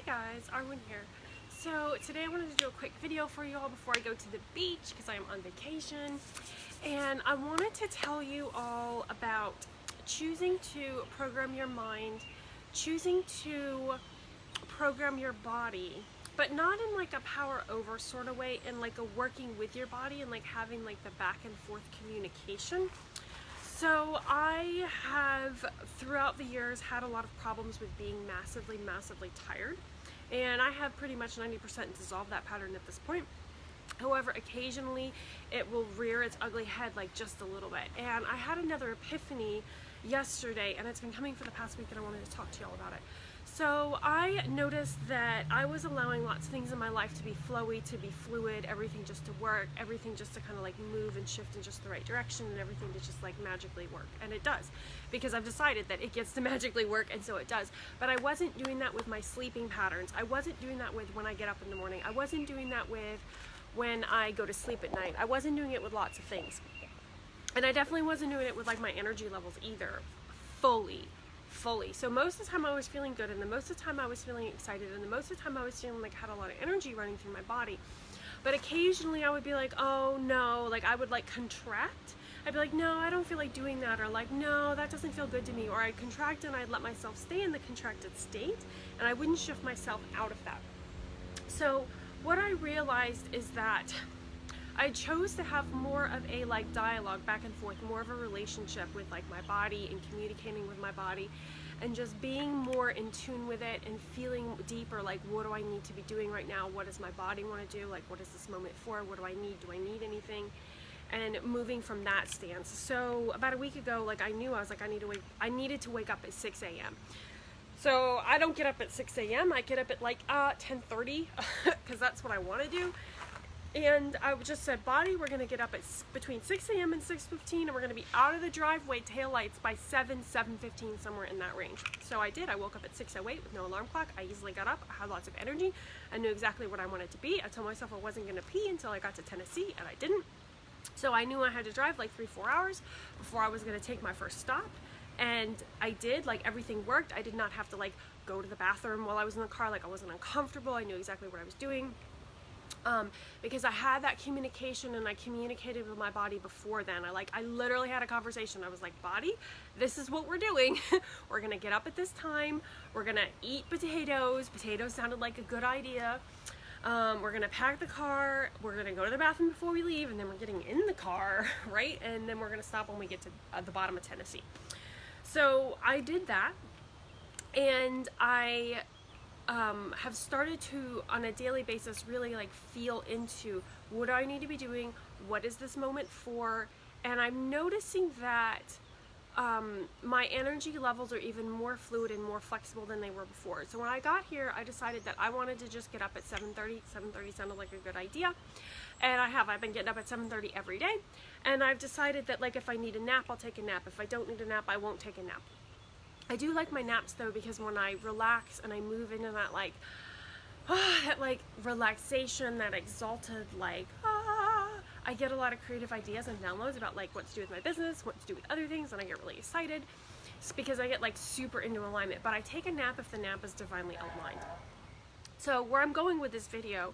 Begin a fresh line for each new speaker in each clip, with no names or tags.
guys, Arwen here. So today I wanted to do a quick video for you all before I go to the beach because I am on vacation, and I wanted to tell you all about choosing to program your mind, choosing to program your body, but not in like a power over sort of way, in like a working with your body and like having like the back and forth communication. So I have throughout the years had a lot of problems with being massively tired, and I have pretty much 90% dissolved that pattern at this point. However, occasionally it will rear its ugly head like just a little bit, and I had another epiphany yesterday, and it's been coming for the past week, and I wanted to talk to y'all about it. So I noticed that I was allowing lots of things in my life to be flowy, to be fluid, everything just to work, everything just to kind of like move and shift in just the right direction, and everything to just like magically work. And it does, because I've decided that it gets to magically work, and so it does. But I wasn't doing that with my sleeping patterns. I wasn't doing that with when I get up in the morning. I wasn't doing that with when I go to sleep at night. I wasn't doing it with lots of things. And I definitely wasn't doing it with like my energy levels either, fully. So most of the time I was feeling good, and the most of the time I was feeling excited, and the most of the time I was feeling like I had a lot of energy running through my body. But occasionally I would be like, oh no, like I would like contract. I'd be like, no, I don't feel like doing that, or like, no, that doesn't feel good to me. Or I'd contract and I'd let myself stay in the contracted state, and I wouldn't shift myself out of that. So what I realized is that I chose to have more of a like dialogue back and forth, more of a relationship with like my body and communicating with my body, and just being more in tune with it and feeling deeper, like what do I need to be doing right now? What does my body want to do? Like what is this moment for? What do I need? Do I need anything? And moving from that stance. So about a week ago, like I knew I was like, I needed to wake up at 6 a.m. So I don't get up at 6 a.m. I get up at like 10:30 because that's what I want to do. And I just said, body, we're going to get up at between 6 a.m. and 6:15, and we're going to be out of the driveway taillights by 7:15, somewhere in that range. So I did. I woke up at 6:08 with no alarm clock. I easily got up. I had lots of energy. I knew exactly what I wanted to be. I told myself I wasn't going to pee until I got to Tennessee, and I didn't. So I knew I had to drive like 3-4 hours before I was going to take my first stop. And I did. Like everything worked. I did not have to like go to the bathroom while I was in the car. Like I wasn't uncomfortable. I knew exactly what I was doing. Because I had that communication, and I communicated with my body before then. I literally had a conversation. I was like, body, this is what we're doing. We're gonna get up at this time. We're gonna eat potatoes. Potatoes sounded like a good idea. We're gonna pack the car. We're gonna go to the bathroom before we leave, and then we're getting in the car, right? And then we're gonna stop when we get to the bottom of Tennessee. So I did that, and I have started to, on a daily basis, really like feel into what do I need to be doing, what is this moment for, and I'm noticing that my energy levels are even more fluid and more flexible than they were before. So when I got here, I decided that I wanted to just get up at 7:30. 7:30 sounded like a good idea, and I've been getting up at 7:30 every day, and I've decided that like if I need a nap, I'll take a nap. If I don't need a nap, I won't take a nap. I do like my naps though, because when I relax and I move into that like that like relaxation, that exalted like I get a lot of creative ideas and downloads about like what to do with my business, what to do with other things, and I get really excited. It's because I get like super into alignment. But I take a nap if the nap is divinely aligned. So where I'm going with this video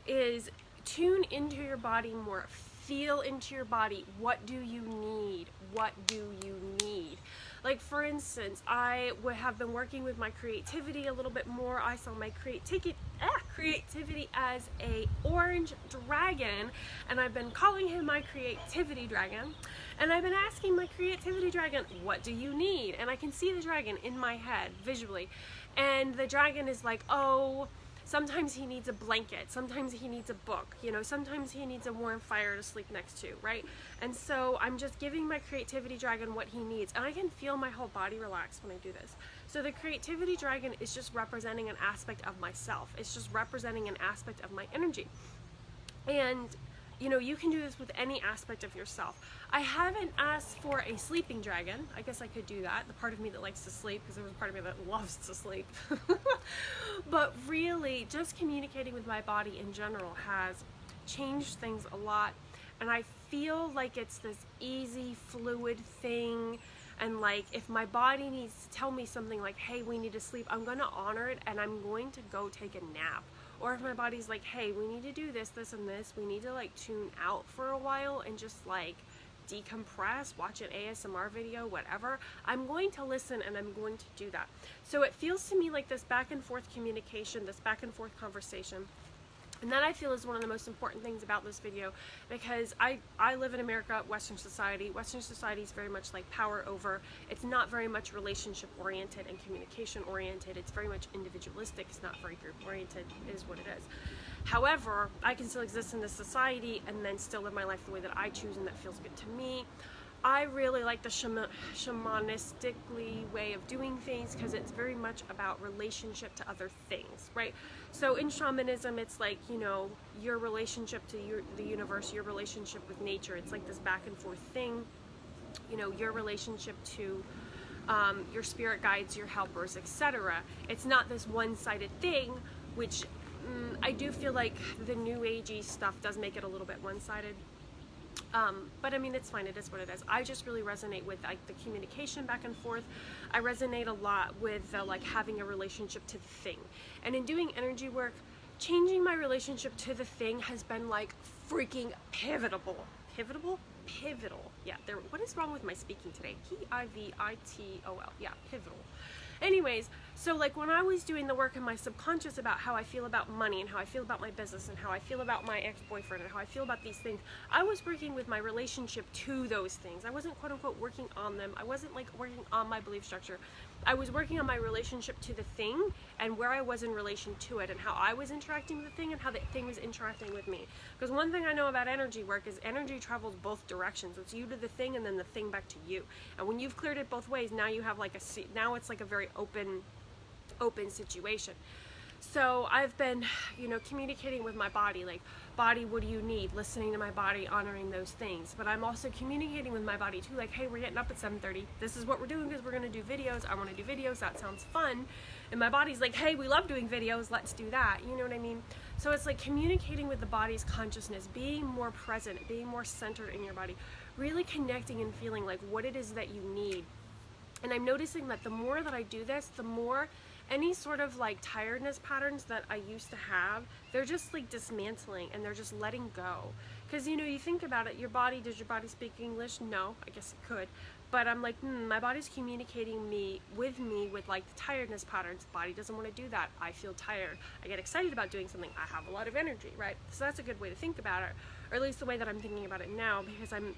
is tune into your body more. Feel into your body. What do you need? What do you need? Like for instance, I would have been working with my creativity a little bit more. I saw my creativity as a orange dragon, and I've been calling him my creativity dragon. And I've been asking my creativity dragon, what do you need? And I can see the dragon in my head visually. And the dragon is like, oh, sometimes he needs a blanket, sometimes he needs a book, you know, sometimes he needs a warm fire to sleep next to, right? And so I'm just giving my creativity dragon what he needs, and I can feel my whole body relax when I do this. So the creativity dragon is just representing an aspect of myself. It's just representing an aspect of my energy. And you know, you can do this with any aspect of yourself. I haven't asked for a sleeping dragon. I guess I could do that. The part of me that likes to sleep, because there's a part of me that loves to sleep. But really, just communicating with my body in general has changed things a lot. And I feel like it's this easy, fluid thing. And like, if my body needs to tell me something like, hey, we need to sleep, I'm gonna honor it and I'm going to go take a nap. Or if my body's like, hey, we need to do this, this, and this, we need to like tune out for a while and just like decompress, watch an ASMR video, whatever, I'm going to listen and I'm going to do that. So it feels to me like this back and forth communication, this back and forth conversation. And that I feel is one of the most important things about this video, because I live in America, Western society. Western society is very much like power over. It's not very much relationship oriented and communication oriented. It's very much individualistic. It's not very group oriented, is what it is. However, I can still exist in this society and then still live my life the way that I choose and that feels good to me. I really like the shamanistically way of doing things, because it's very much about relationship to other things, right? So in shamanism, it's like, you know, your relationship to the universe, your relationship with nature. It's like this back and forth thing, you know, your relationship to your spirit guides, your helpers, etc. It's not this one-sided thing, which I do feel like the new agey stuff does make it a little bit one-sided. But I mean, it's fine, it is what it is. I just really resonate with like the communication back and forth. I resonate a lot with like having a relationship to the thing. And in doing energy work, changing my relationship to the thing has been like freaking pivotal. Pivotal. Yeah, what is wrong with my speaking today? P-I-V-I-T-O-L. Yeah, pivotal. Anyways, so like when I was doing the work in my subconscious about how I feel about money and how I feel about my business and how I feel about my ex-boyfriend and how I feel about these things, I was working with my relationship to those things. I wasn't quote unquote working on them. I wasn't like working on my belief structure. I was working on my relationship to the thing and where I was in relation to it and how I was interacting with the thing and how the thing was interacting with me. Because one thing I know about energy work is energy travels both directions. It's you to the thing and then the thing back to you. And when you've cleared it both ways, now you have like now it's like a very open situation. So I've been, you know, communicating with my body, like, body, what do you need? Listening to my body, honoring those things. But I'm also communicating with my body too, like, hey, we're getting up at 7:30. This is what we're doing because we're going to do videos. I want to do videos. That sounds fun. And my body's like, hey, we love doing videos. Let's do that. You know what I mean? So it's like communicating with the body's consciousness, being more present, being more centered in your body, really connecting and feeling like what it is that you need. And I'm noticing that the more that I do this, the more any sort of like tiredness patterns that I used to have, they're just like dismantling and they're just letting go. Because, you know, you think about it, does your body speak English? No, I guess it could. But I'm like, my body's communicating with like the tiredness patterns. The body doesn't want to do that. I feel tired. I get excited about doing something. I have a lot of energy, right? So that's a good way to think about it, or at least the way that I'm thinking about it now, because I'm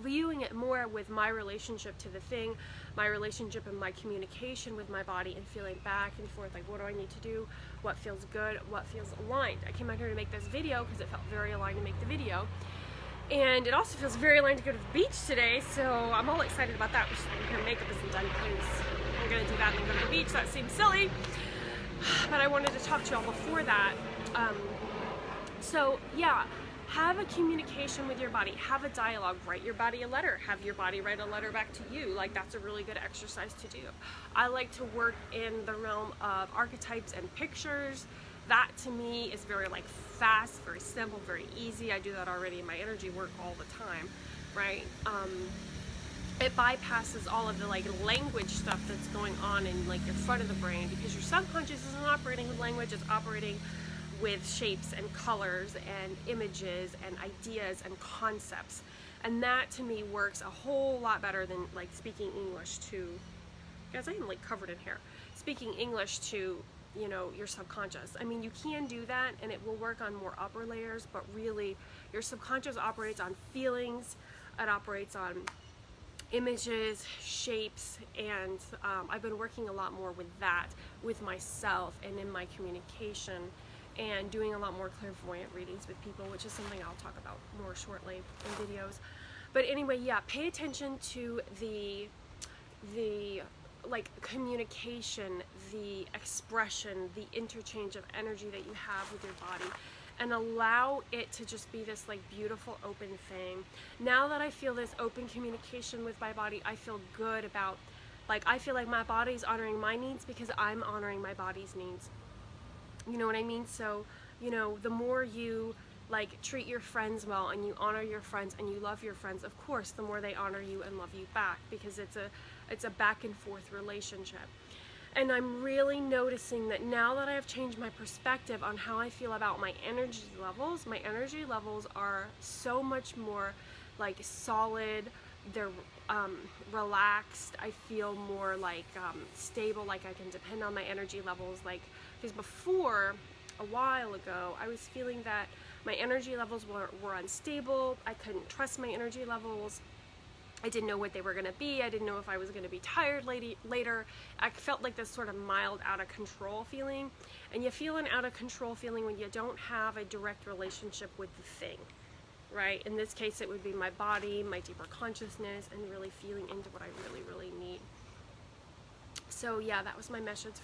viewing it more with my relationship to the thing, my relationship and my communication with my body, and feeling back and forth, like, what do I need to do? What feels good? What feels aligned? I came out here to make this video because it felt very aligned to make the video. And it also feels very aligned to go to the beach today, so I'm all excited about that, which is her makeup isn't done because I'm going to do that and then go to the beach. That seems silly. But I wanted to talk to y'all before that. So, yeah. Have a communication with your body. Have a dialogue. Write your body a letter. Have your body write a letter back to you. Like, that's a really good exercise to do. I like to work in the realm of archetypes and pictures. That to me is very like fast, very simple, very easy. I do that already in my energy work all the time, right? It bypasses all of the like language stuff that's going on in like in front of the brain, because your subconscious isn't operating with language. It's operating with shapes and colors and images and ideas and concepts. And that to me works a whole lot better than like speaking English to, guys, I am like covered in hair. Speaking English to, you know, your subconscious. I mean, you can do that and it will work on more upper layers, but really your subconscious operates on feelings, it operates on images, shapes, and I've been working a lot more with that with myself and in my communication, and doing a lot more clairvoyant readings with people, which is something I'll talk about more shortly in videos. But anyway, yeah, pay attention to the like communication, the expression, the interchange of energy that you have with your body, and allow it to just be this like beautiful open thing. Now that I feel this open communication with my body, I feel good about, like, I feel like my body's honoring my needs because I'm honoring my body's needs. You know what I mean? So, you know, the more you like treat your friends well and you honor your friends and you love your friends, of course, the more they honor you and love you back, because it's a back and forth relationship. And I'm really noticing that now that I've changed my perspective on how I feel about my energy levels are so much more like solid. They're relaxed. I feel more like stable, like I can depend on my energy levels. Like, because before, a while ago, I was feeling that my energy levels were unstable. I couldn't trust my energy levels. I didn't know what they were going to be. I didn't know if I was going to be tired later. I felt like this sort of mild out of control feeling. And you feel an out of control feeling when you don't have a direct relationship with the thing, right? In this case, it would be my body, my deeper consciousness, and really feeling into what I really, really need. So yeah, that was my message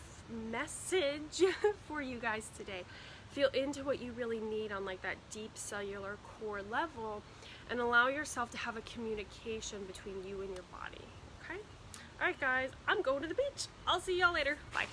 for you guys today. Feel into what you really need on like that deep cellular core level, and allow yourself to have a communication between you and your body, okay? All right, guys, I'm going to the beach. I'll see y'all later. Bye.